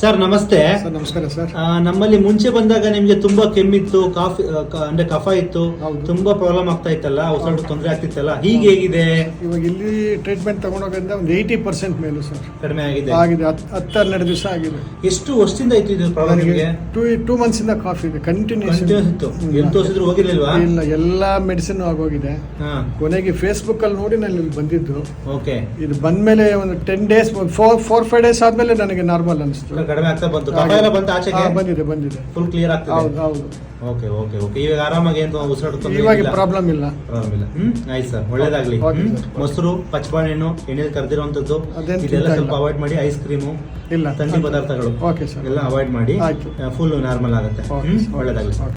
Sir ನಮಸ್ತೆ. Sir ನಮಸ್ಕಾರ sir. ನಮ್ಮಲ್ಲಿ ಮುಂಚೆ ಬಂದಾಗ ನಿಮ್ಗೆ ತುಂಬಾ ಕೆಮ್ಮಿತ್ತು, ಅಂದ್ರೆ ಕಫ ಇತ್ತು, ತುಂಬಾ ಪ್ರಾಬ್ಲಮ್ ಆಗ್ತಾ ಇತ್ತಲ್ಲ, ಉಸಿರಾಟ ತೊಂದರೆ ಆಗ್ತಿತ್ತಲ್ಲ, ಈಗ ಹೇಗಿದೆ? ಇವಾಗ ಇಲ್ಲಿ ಟ್ರೀಟ್ಮೆಂಟ್ ತಗೊಂಡೋಗಿಂದ ಒಂದು 80% ಮೇಲೂ ಸರ್ ಕಡಿಮೆ ಆಗಿದೆ. 10-12 ದಿವಸ ಆಗಿದೆ. ಎಷ್ಟು ವರ್ಷದಿಂದ ಇತ್ತು ಇದು ಪ್ರಾಬ್ಲಮ್? ನಿಮಗೆ 2 months ಇಂದ ಕಾಫಿ ಇದೆ, ಕಂಟಿನ್ಯೂಸ್ ಇತ್ತು. ಎಲ್ಲಿ ತೋರಿಸಿದ್ರು ಹೋಗಿರ್ಲಿಲ್ವಾ? ಇಲ್ಲ, ಎಲ್ಲಾ ಮೆಡಿಸಿನ್ ಆಗೋಗಿದೆ. ಕೊನೆಗೆ ಫೇಸ್ಬುಕ್ ಅಲ್ಲಿ ನೋಡಿ ನಾನು ಇಲ್ಲಿ ಬಂದಿದ್ದು. ಓಕೆ. ಇದು ಬಂದ್ಮೇಲೆ ಒಂದು 10 days 4-5 days ಆದ್ಮೇಲೆ ನನಗೆ ನಾರ್ಮಲ್ ಅನಿಸ್ತು. ಕಡಿಮೆ ಆಗ್ತಾ ಬಂತು. ಕಫ ಎಲ್ಲ ಬಂತು ಆಚೆಗೆ? ಬಂದಿದೆ. ಫುಲ್ ಕ್ಲಿಯರ್ ಆಗ್ತದೆ. ಹೌದು. Okay okay okay. ಇವಾಗ ಆರಾಮಾಗಿ ಏನು ಉಸಿರಾಟ ತೊಂದರೆ ಇವಾಗ ಪ್ರಾಬ್ಲಮ್ ಇಲ್ಲ. ಆಯ್ತು ಸರ್, ಒಳ್ಳೇದಾಗ್ಲಿ. ಮೊಸರು, ಪಚ್ಚಬಾಳೆಹಣ್ಣು, ಎಣ್ಣೆಲಿ ಕರ್ದಿರುವಂತದ್ದು ಇದೆಲ್ಲ ಸ್ವಲ್ಪ ಅವಾಯ್ಡ್ ಮಾಡಿ. ಐಸ್ ಕ್ರೀಮು, ಇಲ್ಲ ಥಂಡಿ ಪದಾರ್ಥಗಳು ಓಕೆ ಸರ್ ಎಲ್ಲ ಅವಾಯ್ಡ್ ಮಾಡಿ. ಆಯ್ತು. ಫುಲ್ ನಾರ್ಮಲ್ ಆಗುತ್ತೆ. ಒಳ್ಳೇದಾಗ್ಲಿ ಸರ್.